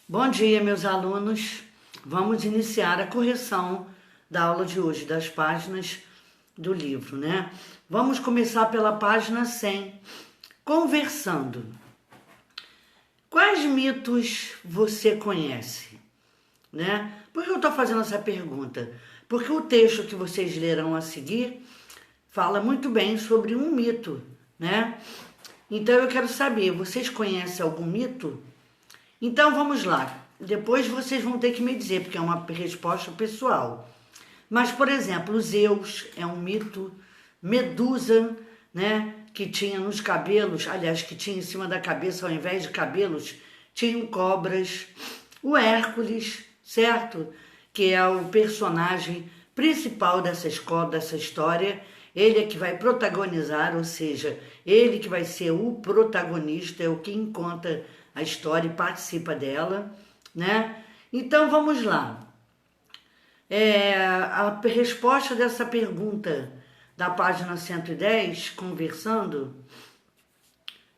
Bom dia, meus alunos. Vamos iniciar a correção da aula de hoje, das páginas do livro, né? Vamos começar pela página 100, conversando. Quais mitos você conhece, né? Por que eu estou fazendo essa pergunta? Porque o texto que vocês lerão a seguir fala muito bem sobre um mito, né? Então eu quero saber, vocês conhecem algum mito? Então vamos lá, depois vocês vão ter que me dizer, porque é uma resposta pessoal. Mas, por exemplo, Zeus é um mito, Medusa, né, que tinha nos cabelos, aliás, que tinha em cima da cabeça, ao invés de cabelos, tinham cobras. O Hércules, certo? Que é o personagem principal dessa história, ele é que vai protagonizar, ou seja, ele que vai ser o protagonista, é o que conta a história e participa dela, né? Então vamos lá. A resposta dessa pergunta da página 110, conversando,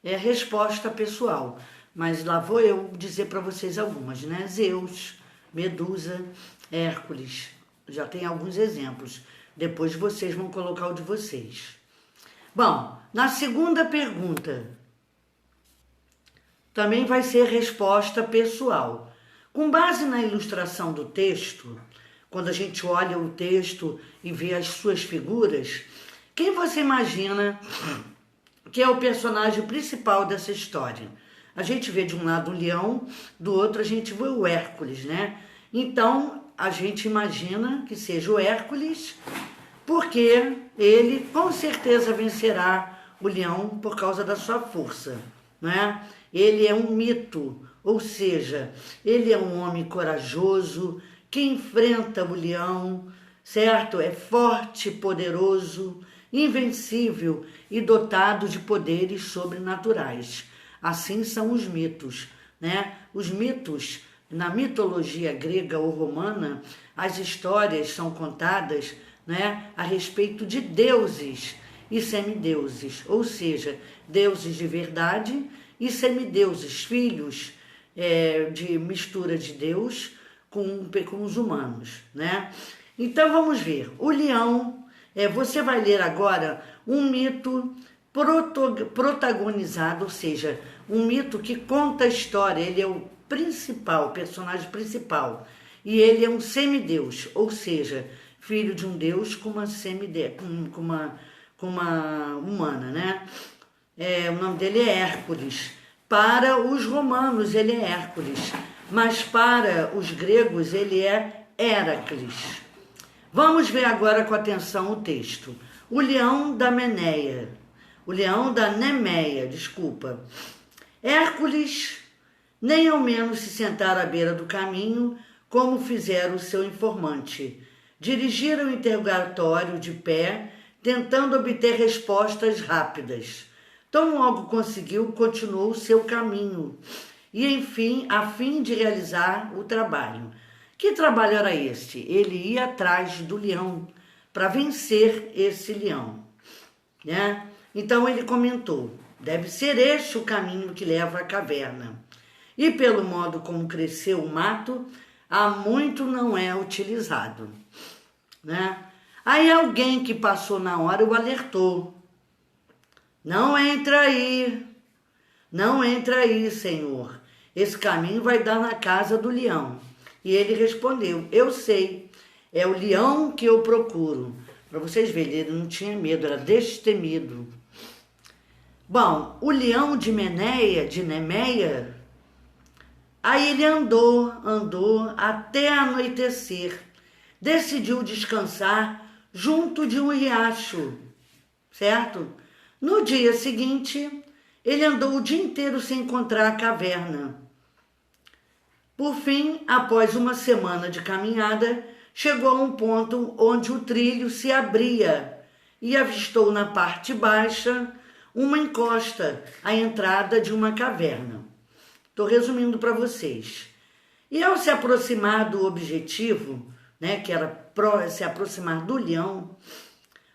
é resposta pessoal. Mas lá vou eu dizer para vocês algumas, né? Zeus, Medusa, Hércules. Já tem alguns exemplos. Depois vocês vão colocar o de vocês. Bom, na segunda pergunta, também vai ser resposta pessoal. Com base na ilustração do texto, quando a gente olha o texto e vê as suas figuras, quem você imagina que é o personagem principal dessa história? A gente vê de um lado o leão, do outro a gente vê o Hércules, né? Então, a gente imagina que seja o Hércules, porque ele com certeza vencerá o leão por causa da sua força, né? Ele é um mito, ou seja, ele é um homem corajoso que enfrenta o leão, certo? É forte, poderoso, invencível e dotado de poderes sobrenaturais. Assim são os mitos, né? Os mitos, na mitologia grega ou romana, as histórias são contadas, né, a respeito de deuses e semideuses, ou seja, deuses de verdade e semideuses, filhos de mistura de Deus com os humanos, né? Então vamos ver. O leão, você vai ler agora um mito protagonizado, ou seja, um mito que conta a história, ele é o principal, o personagem principal, e ele é um semideus, ou seja, filho de um deus com uma com uma humana, né? O nome dele é Hércules. Para os romanos ele é Hércules, mas para os gregos ele é Heracles. Vamos ver agora com atenção o texto. O leão da Nemeia, desculpa. Hércules nem ao menos se sentar à beira do caminho, como fizera o seu informante. Dirigira o interrogatório de pé, tentando obter respostas rápidas. Tão logo conseguiu, continuou o seu caminho, e enfim, a fim de realizar o trabalho. Que trabalho era este? Ele ia atrás do leão, para vencer esse leão, né? Então ele comentou, deve ser este o caminho que leva à caverna. E pelo modo como cresceu o mato, há muito não é utilizado, né? Aí alguém que passou na hora o alertou. Não entra aí, Senhor. Esse caminho vai dar na casa do leão. E ele respondeu, eu sei, é o leão que eu procuro. Para vocês verem, ele não tinha medo, era destemido. Bom, o leão de Nemeia, aí ele andou até anoitecer. Decidiu descansar junto de um riacho, certo? No dia seguinte, ele andou o dia inteiro sem encontrar a caverna. Por fim, após uma semana de caminhada, chegou a um ponto onde o trilho se abria e avistou na parte baixa uma encosta, a entrada de uma caverna. Estou resumindo para vocês. E ao se aproximar do objetivo, né, que era se aproximar do leão,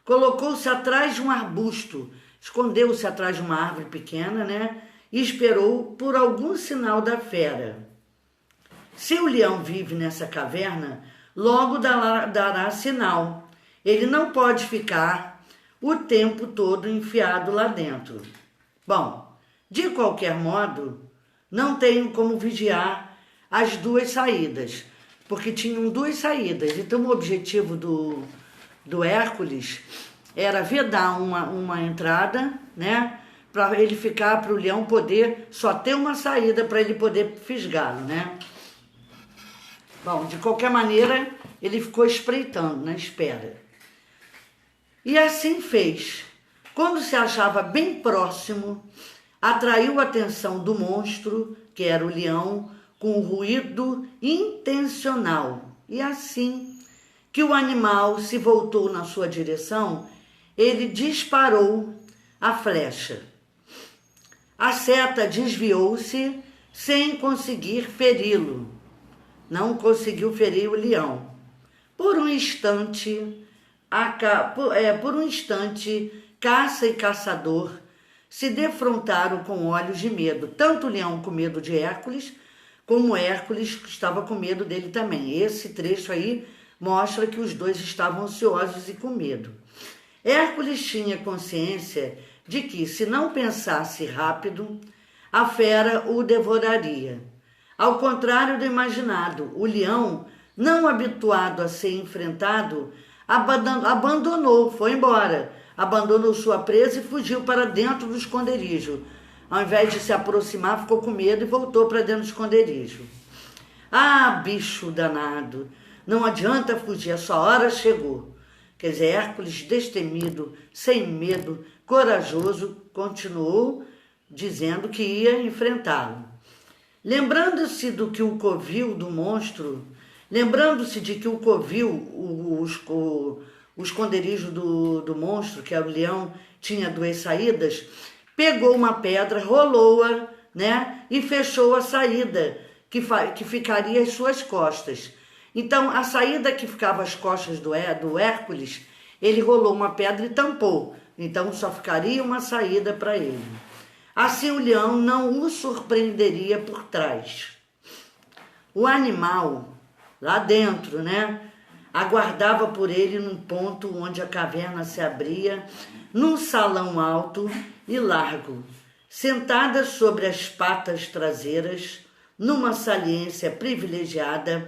colocou-se atrás de um arbusto, escondeu-se atrás de uma árvore pequena, né, e esperou por algum sinal da fera. Se o leão vive nessa caverna, logo dará sinal. Ele não pode ficar o tempo todo enfiado lá dentro. Bom, de qualquer modo, não tenho como vigiar as duas saídas, porque tinham duas saídas. Então, o objetivo do Hércules era vedar uma entrada, né? Para ele ficar, para o leão poder só ter uma saída para ele poder fisgá-lo, né? Bom, de qualquer maneira, ele ficou espreitando, na espera. E assim fez. Quando se achava bem próximo, atraiu a atenção do monstro, que era o leão, com um ruído intencional. E assim que o animal se voltou na sua direção, ele disparou a flecha. A seta desviou-se sem conseguir feri-lo. Não conseguiu ferir o leão. Por um instante, caça e caçador se defrontaram com olhos de medo. Tanto o leão com medo de Hércules, como Hércules estava com medo dele também. Esse trecho aí mostra que os dois estavam ansiosos e com medo. Hércules tinha consciência de que, se não pensasse rápido, a fera o devoraria. Ao contrário do imaginado, o leão, não habituado a ser enfrentado, abandonou, foi embora, abandonou sua presa e fugiu para dentro do esconderijo. Ao invés de se aproximar, ficou com medo e voltou para dentro do esconderijo. Ah, bicho danado, não adianta fugir, a sua hora chegou. Quer dizer, Hércules, destemido, sem medo, corajoso, continuou dizendo que ia enfrentá-lo. Lembrando-se de que o covil, o esconderijo do monstro, que era o leão, tinha duas saídas, pegou uma pedra, rolou-a, né, e fechou a saída, que ficaria às suas costas. Então, a saída que ficava às costas do Hércules, ele rolou uma pedra e tampou. Então, só ficaria uma saída para ele. Assim, o leão não o surpreenderia por trás. O animal, lá dentro, né, aguardava por ele num ponto onde a caverna se abria, num salão alto e largo, sentada sobre as patas traseiras, numa saliência privilegiada.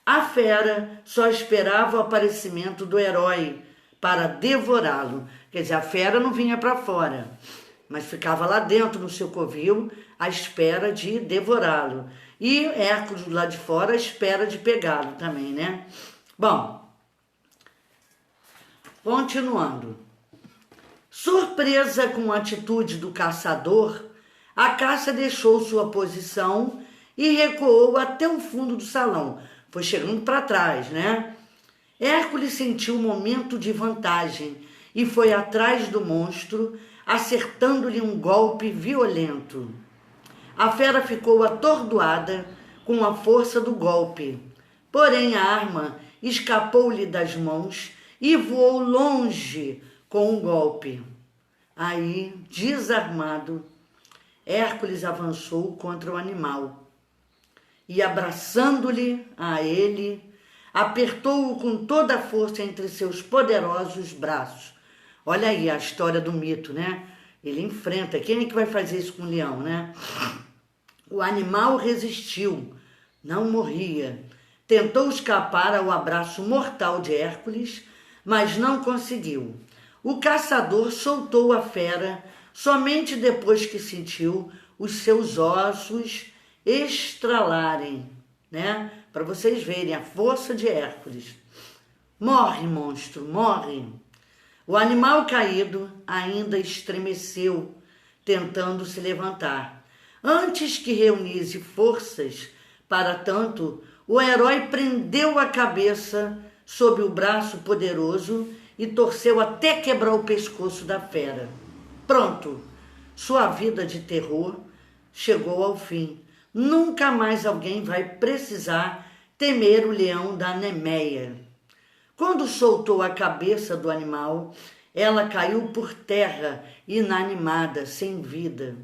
A fera só esperava o aparecimento do herói para devorá-lo. Quer dizer, a fera não vinha para fora, mas ficava lá dentro no seu covil à espera de devorá-lo. E Hércules lá de fora à espera de pegá-lo também, né? Bom, continuando. Surpresa com a atitude do caçador, a caça deixou sua posição e recuou até o fundo do salão. Foi chegando para trás, né? Hércules sentiu um momento de vantagem e foi atrás do monstro, acertando-lhe um golpe violento. A fera ficou atordoada com a força do golpe, porém a arma escapou-lhe das mãos e voou longe com o golpe. Aí, desarmado, Hércules avançou contra o animal e, abraçando-lhe a ele, apertou-o com toda a força entre seus poderosos braços. Olha aí a história do mito, né? Ele enfrenta. Quem é que vai fazer isso com o leão, né? O animal resistiu, não morria. Tentou escapar ao abraço mortal de Hércules, mas não conseguiu. O caçador soltou a fera somente depois que sentiu os seus ossos estralarem, né? Para vocês verem a força de Hércules. Morre, monstro, morre. O animal caído ainda estremeceu, tentando se levantar. Antes que reunisse forças para tanto, o herói prendeu a cabeça sob o braço poderoso e torceu até quebrar o pescoço da fera. Pronto, sua vida de terror chegou ao fim. Nunca mais alguém vai precisar temer o leão da Nemeia. Quando soltou a cabeça do animal, ela caiu por terra, inanimada, sem vida.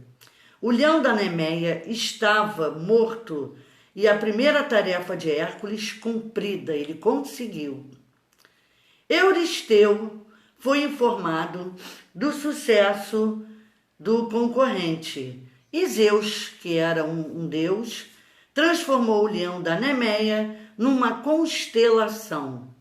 O leão da Nemeia estava morto e a primeira tarefa de Hércules cumprida, ele conseguiu. Euristeu foi informado do sucesso do concorrente, e Zeus, que era um deus, transformou o leão da Nemeia numa constelação,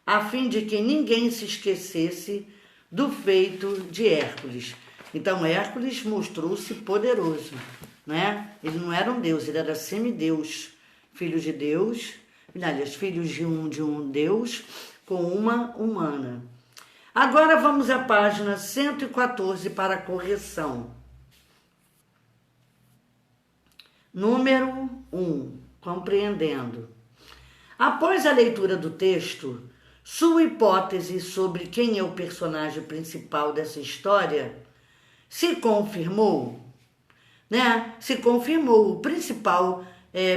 a fim de que ninguém se esquecesse do feito de Hércules. Então Hércules mostrou-se poderoso, né? Ele não era um deus, ele era semideus, filho de Deus, aliás, filhos de um deus com uma humana. Agora vamos à página 114 para a correção. Número 1, compreendendo. Após a leitura do texto, sua hipótese sobre quem é o personagem principal dessa história se confirmou, né? Se confirmou. O principal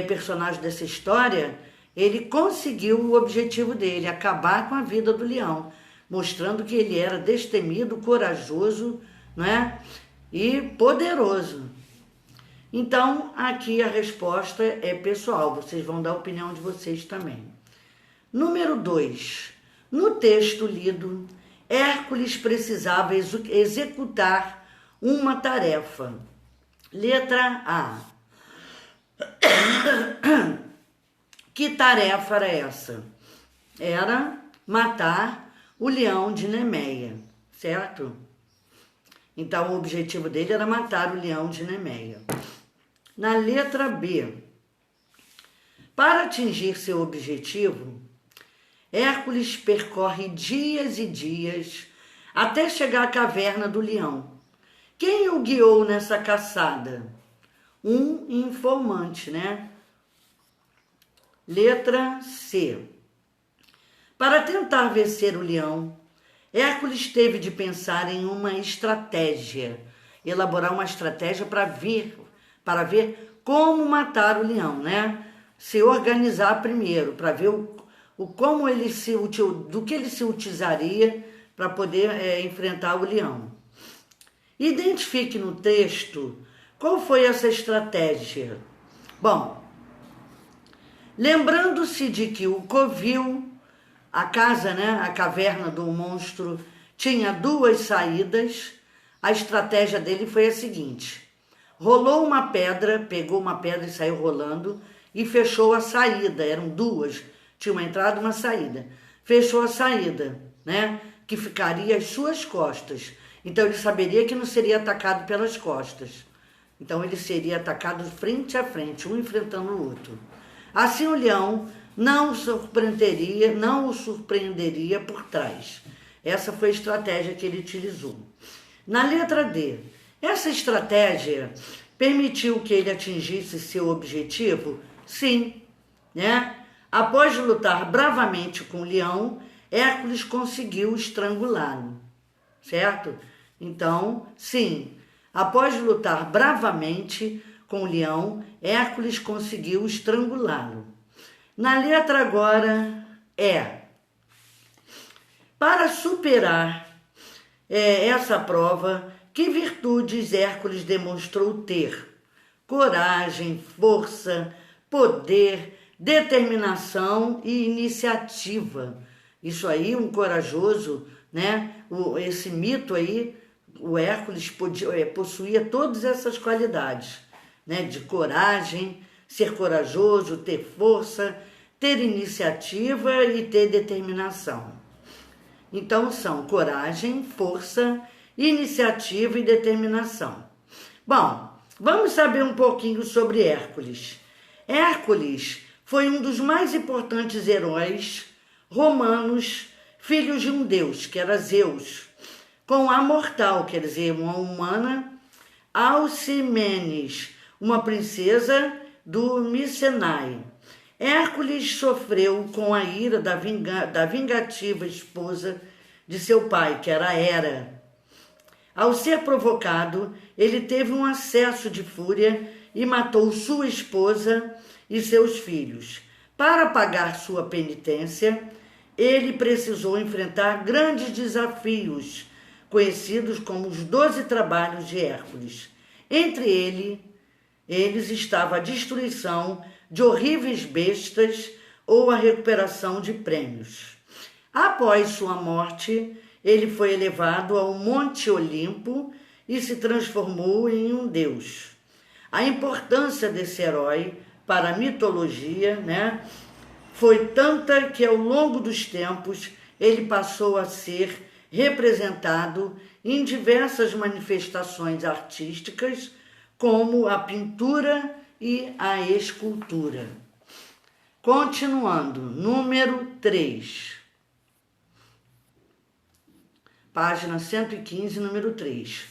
personagem dessa história, ele conseguiu o objetivo dele, acabar com a vida do leão, mostrando que ele era destemido, corajoso, né? E poderoso. Então, aqui a resposta é pessoal, vocês vão dar a opinião de vocês também. Número 2. No texto lido, Hércules precisava executar uma tarefa. Letra A. Que tarefa era essa? Era matar o leão de Nemeia, certo? Então, o objetivo dele era matar o leão de Nemeia. Na letra B. Para atingir seu objetivo, Hércules percorre dias e dias até chegar à caverna do leão. Quem o guiou nessa caçada? Um informante, né? Letra C. Para tentar vencer o leão, Hércules teve de pensar em uma estratégia, elaborar uma estratégia para ver como matar o leão, né? Se organizar primeiro, para ver como ele do que ele se utilizaria para poder enfrentar o leão. Identifique no texto qual foi essa estratégia. Bom, lembrando-se de que o covil, a casa, né, a caverna do monstro, tinha 2 saídas, a estratégia dele foi a seguinte: rolou uma pedra, pegou uma pedra e saiu rolando e fechou a saída, eram 2, tinha uma entrada e uma saída. Fechou a saída, né, que ficaria às suas costas. Então ele saberia que não seria atacado pelas costas. Então ele seria atacado frente a frente, um enfrentando o outro. Assim o leão não o surpreenderia por trás. Essa foi a estratégia que ele utilizou. Na letra D, essa estratégia permitiu que ele atingisse seu objetivo? Sim, né? Após lutar bravamente com o leão, Hércules conseguiu estrangulá-lo, certo? Então, sim, após lutar bravamente com o leão, Hércules conseguiu estrangulá-lo. Na letra agora é: para superar essa prova, que virtudes Hércules demonstrou ter? Coragem, força, poder, determinação e iniciativa. Isso aí, um corajoso, né? Esse mito aí, o Hércules possuía todas essas qualidades, né? De coragem, ser corajoso, ter força, ter iniciativa e ter determinação. Então são coragem, força, iniciativa e determinação. Bom, vamos saber um pouquinho sobre Hércules. Hércules foi um dos mais importantes heróis romanos, filhos de um deus, que era Zeus, com a mortal, quer dizer, uma humana, Alcimenes, uma princesa do Micenae. Hércules sofreu com a ira da vingativa esposa de seu pai, que era Hera. Ao ser provocado, ele teve um acesso de fúria e matou sua esposa e seus filhos. Para pagar sua penitência, ele precisou enfrentar grandes desafios, conhecidos como os 12 trabalhos de Hércules. Entre eles estava a destruição de horríveis bestas ou a recuperação de prêmios. Após sua morte, ele foi elevado ao Monte Olimpo e se transformou em um deus. A importância desse herói para a mitologia, né, foi tanta que ao longo dos tempos ele passou a ser representado em diversas manifestações artísticas, como a pintura e a escultura. Continuando, número 3. Página 115, número 3.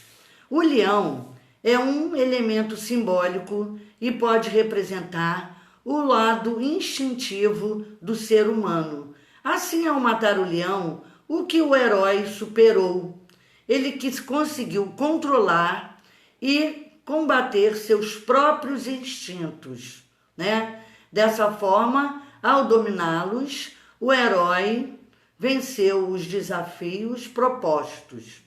O leão é um elemento simbólico e pode representar o lado instintivo do ser humano. Assim, ao matar o leão, o que o herói superou? Ele conseguiu controlar e combater seus próprios instintos, né? Dessa forma, ao dominá-los, o herói venceu os desafios propostos.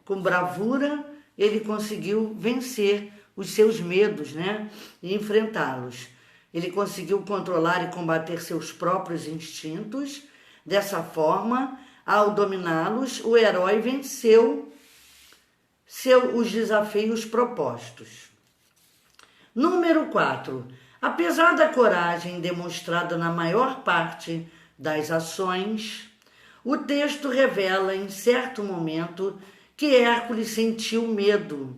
Com bravura, ele conseguiu vencer os seus medos, né? E enfrentá-los. Ele conseguiu controlar e combater seus próprios instintos. Dessa forma, ao dominá-los, o herói venceu os desafios propostos. Número 4. Apesar da coragem demonstrada na maior parte das ações, o texto revela em certo momento que Hércules sentiu medo.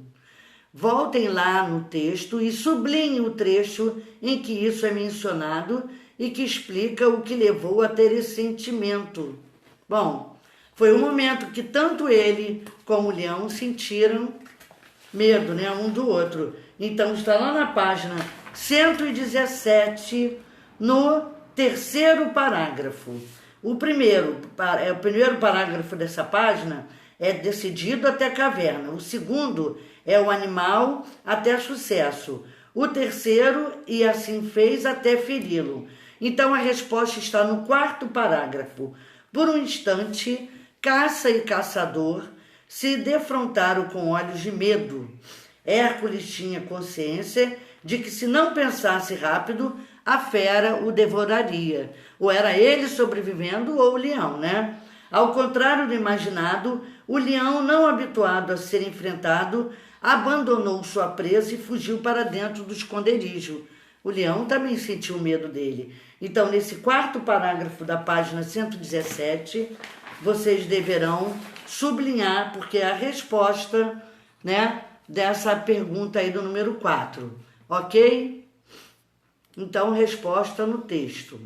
Voltem lá no texto e sublinhem o trecho em que isso é mencionado e que explica o que levou a ter esse sentimento. Bom, foi um momento que tanto ele como o leão sentiram medo, né, um do outro. Então está lá na página 117, no terceiro parágrafo. O primeiro parágrafo dessa página é decidido até caverna. O segundo é o animal até sucesso. O terceiro, e assim fez até feri-lo. Então a resposta está no quarto parágrafo. Por um instante, caça e caçador se defrontaram com olhos de medo. Hércules tinha consciência de que se não pensasse rápido, a fera o devoraria. Ou era ele sobrevivendo ou o leão, né? Ao contrário do imaginado, o leão, não habituado a ser enfrentado, abandonou sua presa e fugiu para dentro do esconderijo. O leão também sentiu medo dele. Então, nesse quarto parágrafo da página 117, vocês deverão sublinhar, porque é a resposta, né, dessa pergunta aí do número 4. Ok? Então, resposta no texto.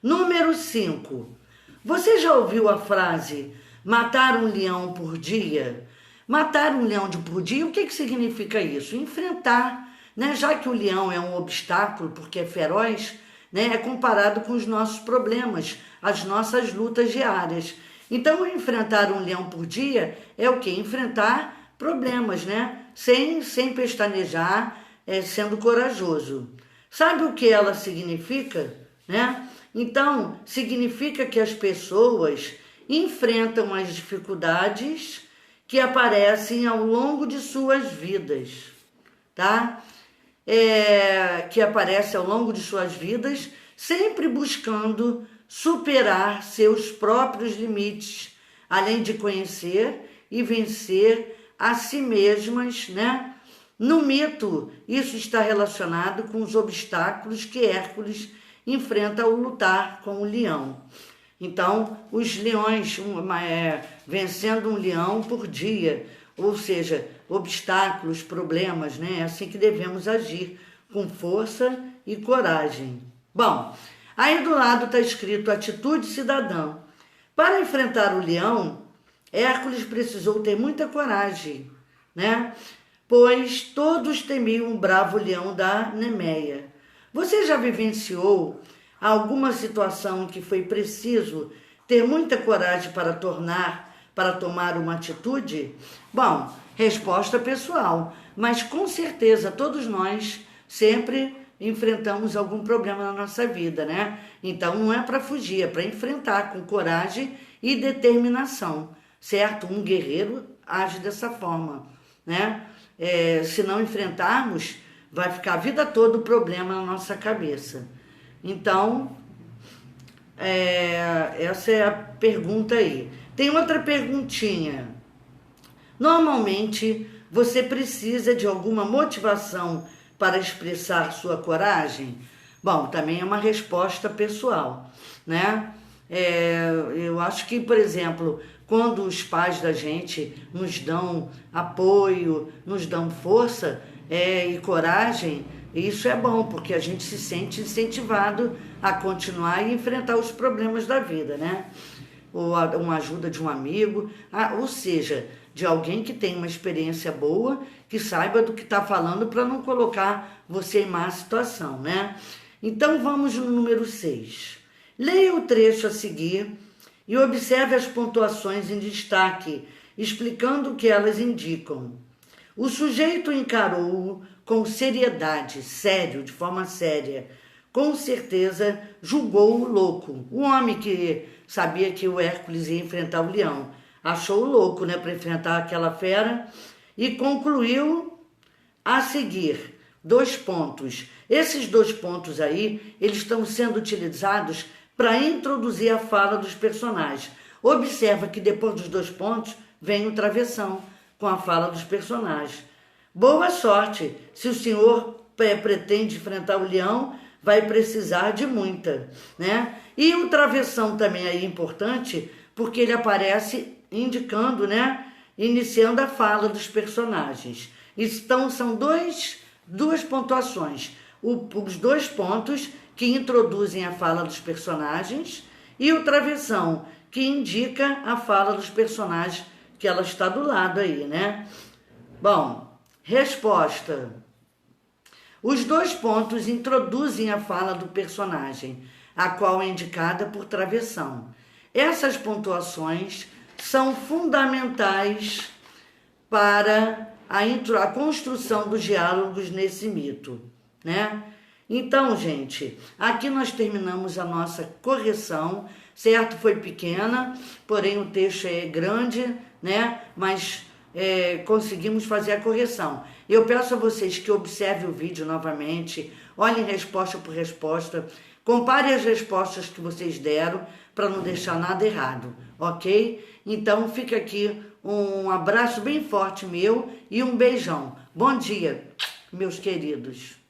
Número 5. Você já ouviu a frase matar um leão por dia? Matar um leão por dia, o que significa isso? Enfrentar, né? Já que o leão é um obstáculo porque é feroz, né? É comparado com os nossos problemas, as nossas lutas diárias. Então, enfrentar um leão por dia é o quê? Enfrentar problemas, né? Sem pestanejar, sendo corajoso. Sabe o que ela significa, né? Então, significa que as pessoas enfrentam as dificuldades que aparecem ao longo de suas vidas, tá? Que aparecem ao longo de suas vidas, sempre buscando superar seus próprios limites, além de conhecer e vencer a si mesmas, né? No mito, isso está relacionado com os obstáculos que Hércules enfrenta ao lutar com o leão. Então, os leões, vencendo um leão por dia, ou seja, obstáculos, problemas, né? É assim que devemos agir, com força e coragem. Bom, aí do lado está escrito atitude cidadã. Para enfrentar o leão, Hércules precisou ter muita coragem, né? Pois todos temiam o bravo leão da Nemeia. Você já vivenciou alguma situação em que foi preciso ter muita coragem para tomar uma atitude? Bom, resposta pessoal, mas com certeza todos nós sempre enfrentamos algum problema na nossa vida, né? Então não é para fugir, é para enfrentar com coragem e determinação, certo? Um guerreiro age dessa forma, né? Se não enfrentarmos, vai ficar a vida toda o problema na nossa cabeça. Então, essa é a pergunta aí. Tem outra perguntinha. Normalmente, você precisa de alguma motivação para expressar sua coragem? Bom, também é uma resposta pessoal, né? Eu acho que, por exemplo, quando os pais da gente nos dão apoio, nos dão força e coragem, isso é bom, porque a gente se sente incentivado a continuar e enfrentar os problemas da vida, né? Ou uma ajuda de um amigo, ou seja, de alguém que tem uma experiência boa, que saiba do que está falando para não colocar você em má situação, né? Então vamos no número 6. Leia o trecho a seguir e observe as pontuações em destaque, explicando o que elas indicam. O sujeito encarou-o com seriedade, sério, de forma séria. Com certeza julgou-o louco. O homem que sabia que o Hércules ia enfrentar o leão achou-o louco, né, para enfrentar aquela fera, e concluiu a seguir 2 pontos. Esses 2 pontos aí, eles estão sendo utilizados para introduzir a fala dos personagens. Observa que depois dos 2 pontos vem o travessão com a fala dos personagens. Boa sorte! Se o senhor pretende enfrentar o leão, vai precisar de muita, né? E o travessão também é importante, porque ele aparece indicando, né? Iniciando a fala dos personagens. Então, são duas pontuações. Os 2 pontos que introduzem a fala dos personagens e o travessão, que indica a fala dos personagens, que ela está do lado aí, né? Bom, resposta. Os 2 pontos introduzem a fala do personagem, a qual é indicada por travessão. Essas pontuações são fundamentais para a construção dos diálogos nesse mito, né? Então, gente, aqui nós terminamos a nossa correção, certo? Foi pequena, porém o texto é grande, né? Mas conseguimos fazer a correção. Eu peço a vocês que observem o vídeo novamente, olhem resposta por resposta, compare as respostas que vocês deram para não deixar nada errado, ok? Então fica aqui um abraço bem forte meu e um beijão. Bom dia, meus queridos.